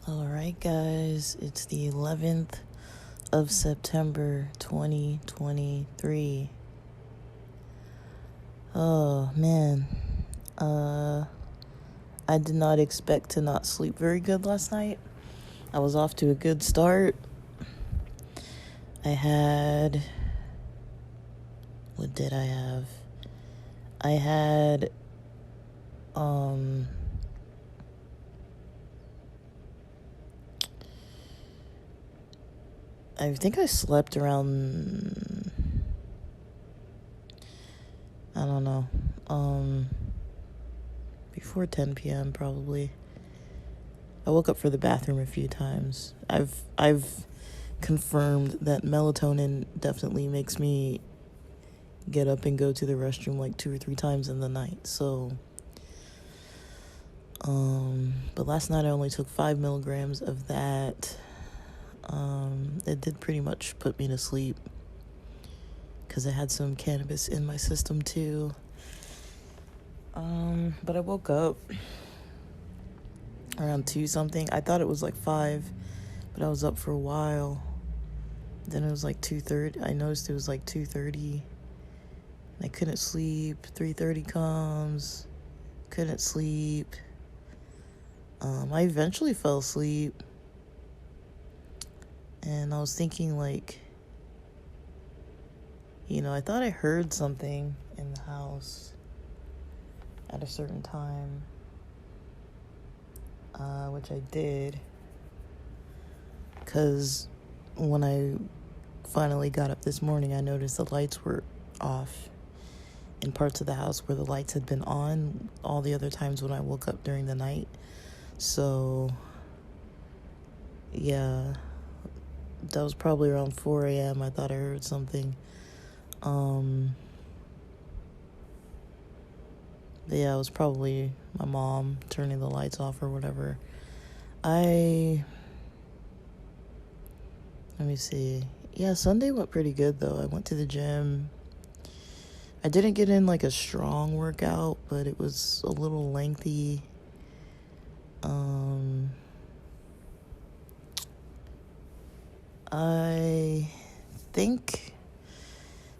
Alright, guys, it's the 11th of September 2023. Oh, man. I did not expect to not sleep very good last night. I was off to a good start. I had... What did I have? I had... I think I slept around... I don't know. Before 10 p.m. probably. I woke up for the bathroom a few times. I've confirmed that melatonin definitely makes me get up and go to the restroom like 2 or 3 times in the night. So, but last night I only took 5 milligrams of that. It did pretty much put me to sleep because I had some cannabis in my system too. But I woke up around 2 something. I thought it was like 5, but I was up for a while. Then it was like 2:30. I noticed it was like 2:30. I couldn't sleep. 3:30 comes. Couldn't sleep. I eventually fell asleep. And I was thinking like, I thought I heard something in the house at a certain time. Which I did. Because when I finally got up this morning, I noticed the lights were off in parts of the house where the lights had been on all the other times when I woke up during the night. So, yeah, that was probably around 4 a.m. I thought I heard something. But yeah, it was probably my mom turning the lights off or whatever. Let me see. Yeah, Sunday went pretty good though. I went to the gym. I didn't get in like a strong workout, but it was a little lengthy. I think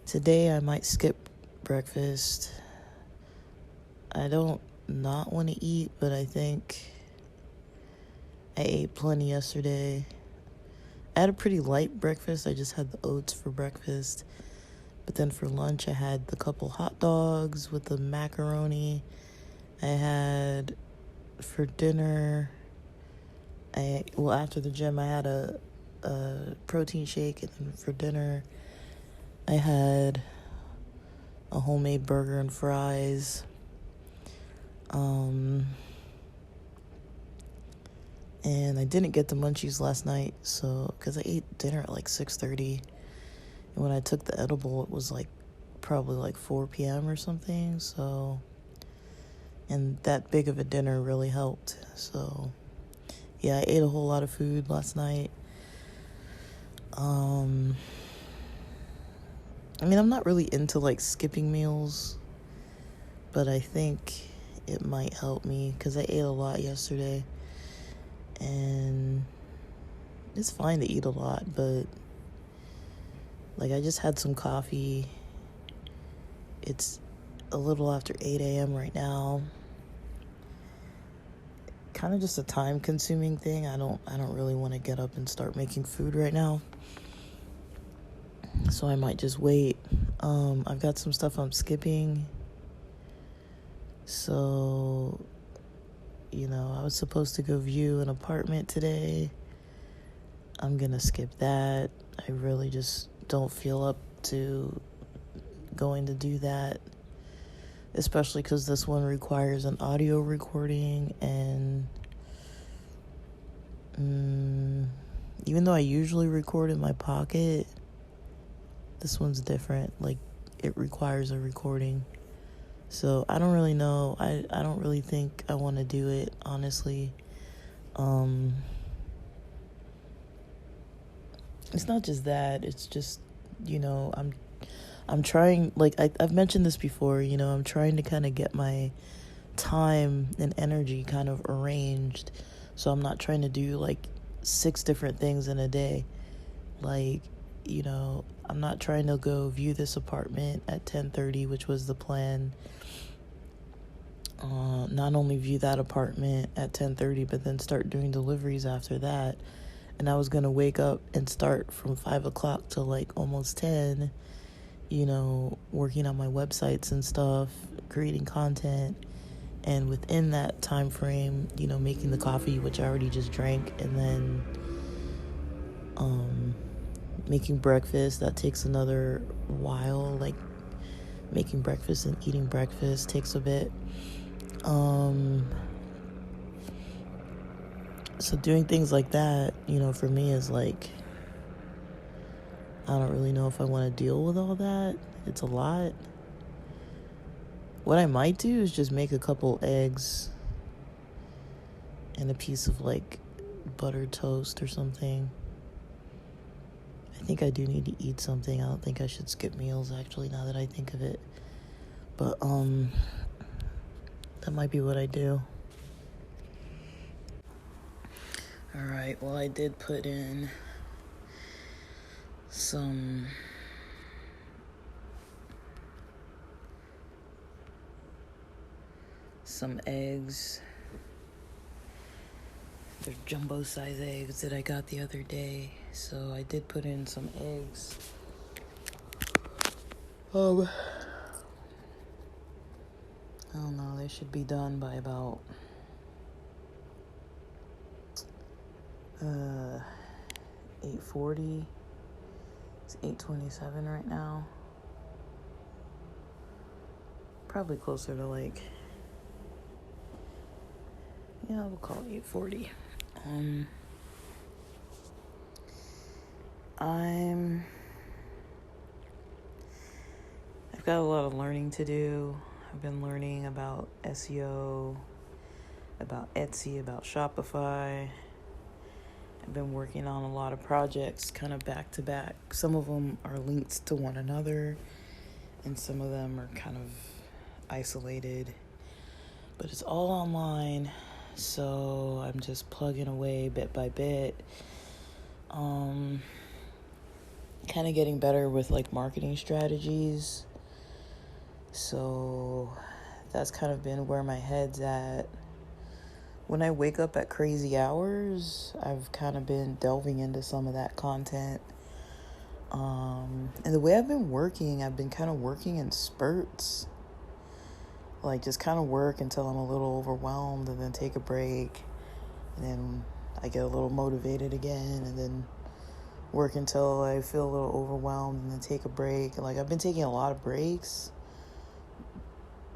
today I might skip breakfast. I don't not want to eat, but I think I ate plenty yesterday. I had a pretty light breakfast. I just had the oats for breakfast. But then for lunch, I had the couple hot dogs with the macaroni. I had for dinner, after the gym, I had a protein shake. And then for dinner, I had a homemade burger and fries. And I didn't get the munchies last night, because I ate dinner at like 6:30. And when I took the edible, it was like probably like 4 p.m. or something. So, and that big of a dinner really helped. So, yeah, I ate a whole lot of food last night. I'm not really into like skipping meals, but I think it might help me because I ate a lot yesterday. And it's fine to eat a lot, but like I just had some coffee. It's a little after 8 a.m. right now. Kind of just a time consuming thing. I don't really want to get up and start making food right now. So I might just wait. I've got some stuff I'm skipping. So, I was supposed to go view an apartment today. I'm gonna skip that. I really just don't feel up to going to do that. Especially because this one requires an audio recording, and even though I usually record in my pocket, this one's different. Like, it requires a recording. So I don't really know. I don't really think I want to do it, honestly. It's not just that. It's just I'm trying, like, I've mentioned this before, I'm trying to kind of get my time and energy kind of arranged, so I'm not trying to do like 6 different things in a day. Like, I'm not trying to go view this apartment at 10:30, which was the plan. Not only view that apartment at 10:30, but then start doing deliveries after that. And I was gonna wake up and start from 5 o'clock to like almost 10, working on my websites and stuff, creating content, and within that time frame, making the coffee, which I already just drank, and then making breakfast. That takes another while. Like, making breakfast and eating breakfast takes a bit. So doing things like that, for me is like, I don't really know if I want to deal with all that. It's a lot. What I might do is just make a couple eggs and a piece of like buttered toast or something. I think I do need to eat something. I don't think I should skip meals, actually, now that I think of it. But that might be what I do. Alright, well, I did put in some eggs. They're jumbo size eggs that I got the other day. So I did put in some eggs. I don't know, they should be done by about 8:40. It's 8:27 right now. Probably closer to like, we'll call it 8:40. I've got a lot of learning to do. I've been learning about SEO, about Etsy, about Shopify. I've been working on a lot of projects kind of back to back. Some of them are linked to one another, and some of them are kind of isolated. But it's all online, so I'm just plugging away bit by bit. Kind of getting better with like marketing strategies. So that's kind of been where my head's at. When I wake up at crazy hours, I've kind of been delving into some of that content. And the way I've been kind of working in spurts. Like, just kind of work until I'm a little overwhelmed, and then take a break. And then I get a little motivated again, and then work until I feel a little overwhelmed, and then take a break. Like, I've been taking a lot of breaks,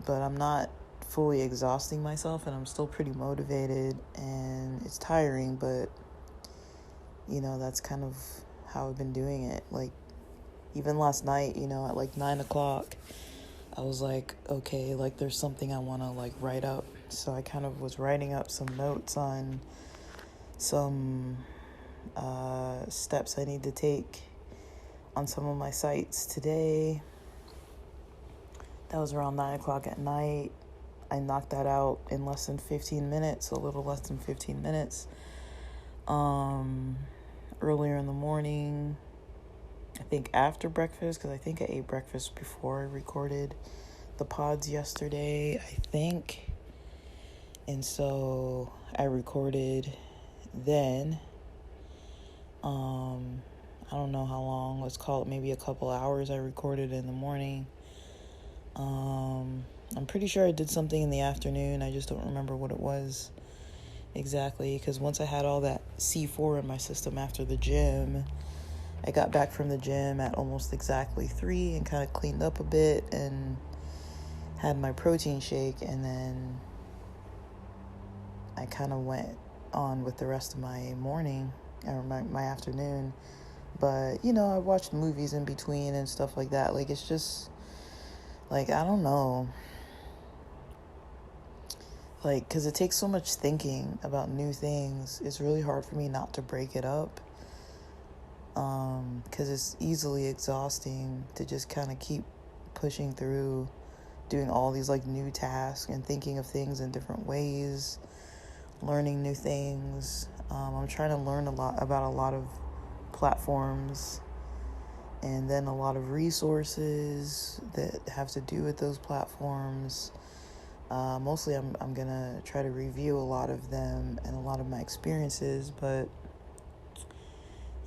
but I'm not fully exhausting myself, and I'm still pretty motivated, and it's tiring, but that's kind of how I've been doing it. Like, even last night, at like 9 o'clock, I was like, okay, like, there's something I want to like write up. So I kind of was writing up some notes on some steps I need to take on some of my sites today. That was around 9 o'clock at night. I knocked that out in less than 15 minutes, a little less than 15 minutes. Earlier in the morning, I think after breakfast, because I think I ate breakfast before I recorded the pods yesterday, I think. And so I recorded then. I don't know how long, let's call it maybe a couple hours. I recorded in the morning. I'm pretty sure I did something in the afternoon. I just don't remember what it was exactly, because once I had all that C4 in my system after the gym, I got back from the gym at almost exactly 3 and kind of cleaned up a bit and had my protein shake, and then I kind of went on with the rest of my morning or my afternoon. But, I watched movies in between and stuff like that. Like, it's just, like, I don't know. Like, because it takes so much thinking about new things, it's really hard for me not to break it up. because it's easily exhausting to just kind of keep pushing through, doing all these like new tasks and thinking of things in different ways, learning new things. I'm trying to learn a lot about a lot of platforms and then a lot of resources that have to do with those platforms. Mostly I'm gonna try to review a lot of them and a lot of my experiences, but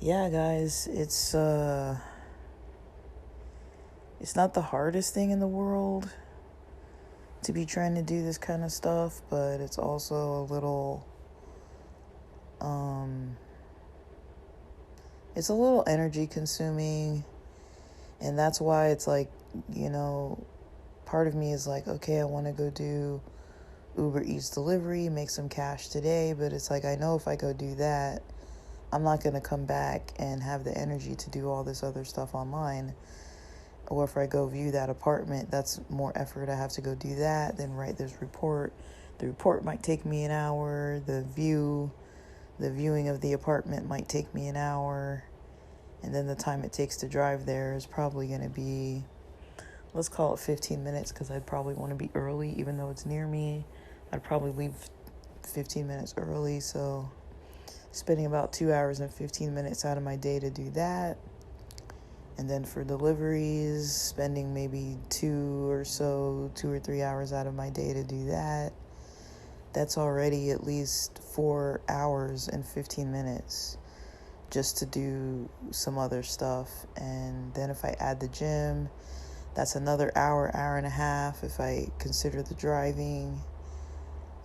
yeah, guys, it's not the hardest thing in the world to be trying to do this kind of stuff, but it's also a little it's a little energy consuming, and that's why it's like, part of me is like, okay, I want to go do Uber Eats delivery, make some cash today, but it's like, I know if I go do that, I'm not going to come back and have the energy to do all this other stuff online. Or if I go view that apartment, that's more effort. I have to go do that, then write this report. The report might take me an hour. The viewing of the apartment might take me an hour. And then the time it takes to drive there is probably going to be, let's call it 15 minutes, because I'd probably want to be early, even though it's near me. I'd probably leave 15 minutes early, so spending about 2 hours and 15 minutes out of my day to do that. And then for deliveries, spending maybe 2 or 3 hours out of my day to do that. That's already at least 4 hours and 15 minutes just to do some other stuff. And then if I add the gym, that's another hour and a half if I consider the driving.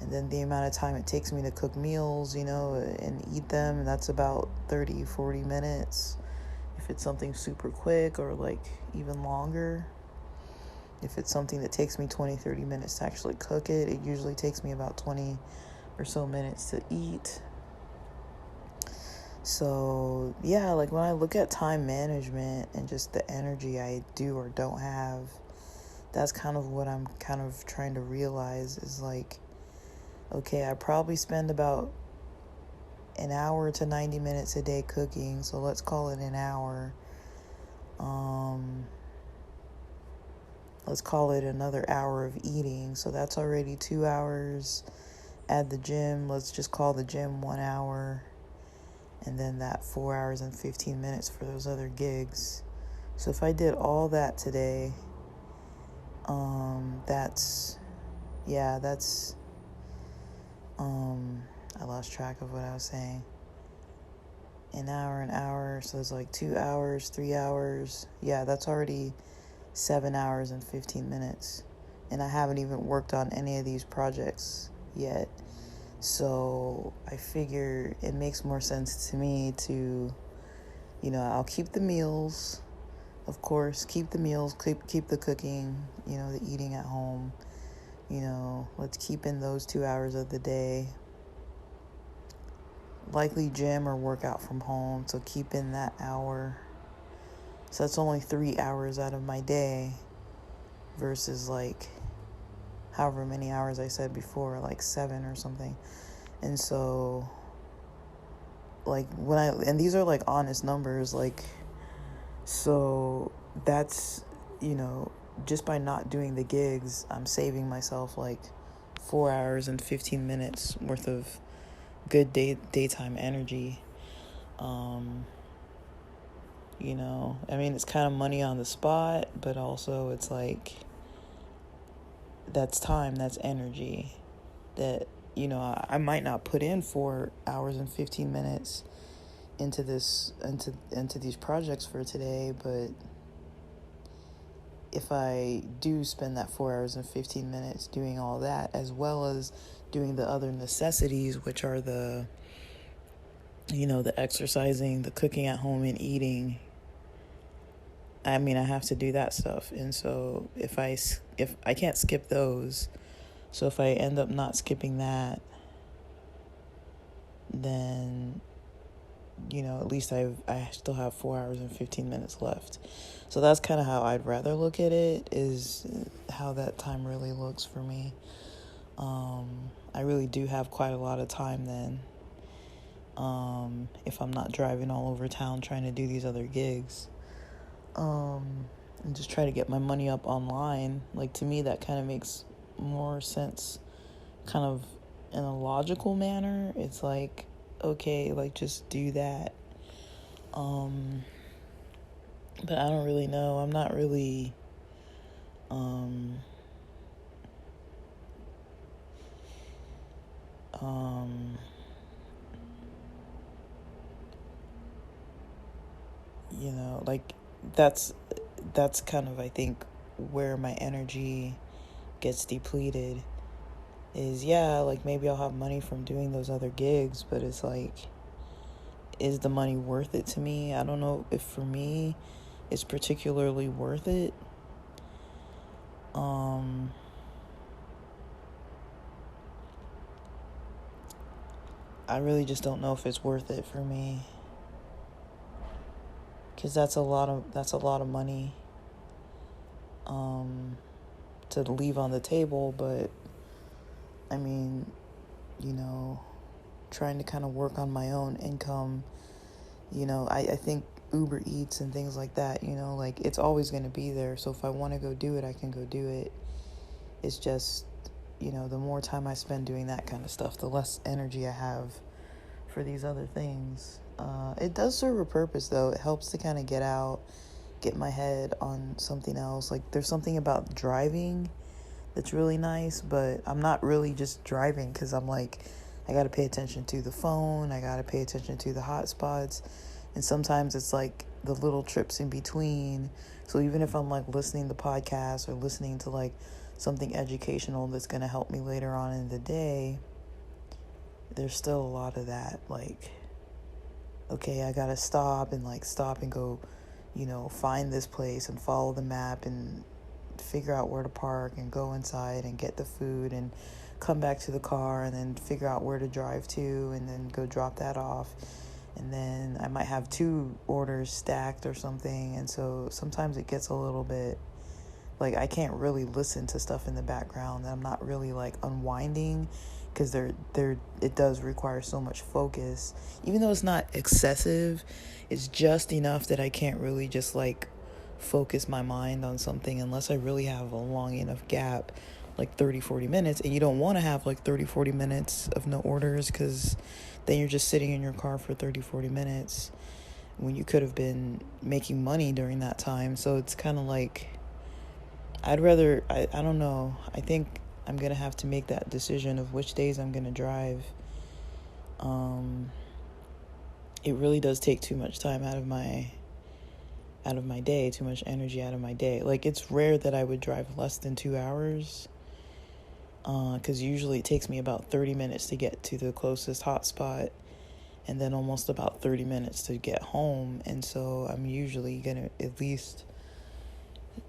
And then the amount of time it takes me to cook meals, and eat them, and that's about 30-40 minutes. If it's something super quick, or like even longer. If it's something that takes me 20-30 minutes to actually cook it, it usually takes me about 20 or so minutes to eat. So yeah, like when I look at time management and just the energy I do or don't have, that's kind of what I'm kind of trying to realize is like, okay, I probably spend about an hour to 90 minutes a day cooking, so let's call it an hour. Let's call it another hour of eating, so that's already 2 hours. Add the gym, let's just call the gym 1 hour, and then that 4 hours and 15 minutes for those other gigs. So if I did all that today, I lost track of what I was saying. An hour, so it's like 2 hours, 3 hours. Yeah, that's already 7 hours and 15 minutes. And I haven't even worked on any of these projects yet. So I figure it makes more sense to me to, I'll keep the meals, of course, keep the meals, keep the cooking, the eating at home. Let's keep in those 2 hours of the day. Likely gym or workout from home, so keep in that hour. So that's only 3 hours out of my day versus like however many hours I said before, like 7 or something. And so like and these are like honest numbers, like, so that's, just by not doing the gigs, I'm saving myself like 4 hours and 15 minutes worth of good daytime energy. It's kind of money on the spot, but also it's like, that's time, that's energy that, I might not put in 4 hours and 15 minutes into these projects for today, but if I do spend that 4 hours and 15 minutes doing all that, as well as doing the other necessities, which are the exercising, the cooking at home, and eating, I have to do that stuff. And so if I can't skip those, so if I end up not skipping that, then, at least I still have 4 hours and 15 minutes left. So that's kind of how I'd rather look at it, is how that time really looks for me. I really do have quite a lot of time then. if I'm not driving all over town trying to do these other gigs. And just try to get my money up online. Like, to me, that kind of makes more sense, kind of in a logical manner. It's like, okay, like, just do that. But I don't really know. I'm not really, like, that's kind of, I think, where my energy gets depleted is, yeah, like, maybe I'll have money from doing those other gigs, but it's like, is the money worth it to me? I don't know if for me it's particularly worth it. I really just don't know if it's worth it for me, because that's a lot of money to leave on the table. But I mean, trying to kind of work on my own income, I think Uber Eats and things like that, like, it's always going to be there. So if I want to go do it, I can go do it. It's just, the more time I spend doing that kind of stuff, the less energy I have for these other things. It does serve a purpose, though. It helps to kind of get my head on something else. Like, there's something about driving that's really nice, but I'm not really just driving because I'm like, I got to pay attention to the phone. I got to pay attention to the hotspots. And sometimes it's like the little trips in between. So even if I'm like listening to podcasts or listening to like something educational that's going to help me later on in the day, there's still a lot of that. Like, okay, I got to stop and go, find this place and follow the map and figure out where to park and go inside and get the food and come back to the car and then figure out where to drive to and then go drop that off. And then I might have 2 orders stacked or something. And so sometimes it gets a little bit like I can't really listen to stuff in the background. I'm not really like unwinding because it does require so much focus. Even though it's not excessive, it's just enough that I can't really just like focus my mind on something unless I really have a long enough gap, like 30-40 minutes. And you don't want to have like 30-40 minutes of no orders, because then you're just sitting in your car for 30-40 minutes when you could have been making money during that time. So it's kind of like, I don't know. I think I'm going to have to make that decision of which days I'm going to drive. It really does take too much time out of my day, too much energy out of my day. Like, it's rare that I would drive less than 2 hours, because usually it takes me about 30 minutes to get to the closest hotspot and then almost about 30 minutes to get home. And so I'm usually going to at least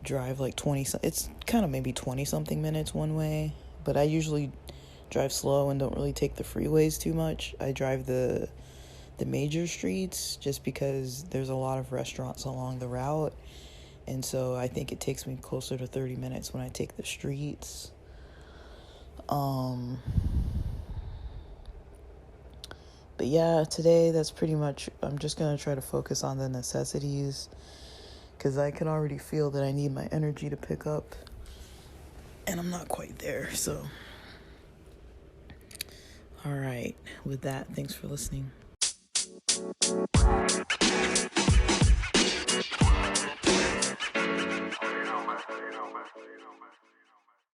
drive like 20, it's kind of maybe 20 something minutes one way, but I usually drive slow and don't really take the freeways too much. I drive the major streets just because there's a lot of restaurants along the route, and so I think it takes me closer to 30 minutes when I take the streets. But yeah, today that's pretty much, I'm just gonna try to focus on the necessities, because I can already feel that I need my energy to pick up, and I'm not quite there. So, all right, with that, thanks for listening.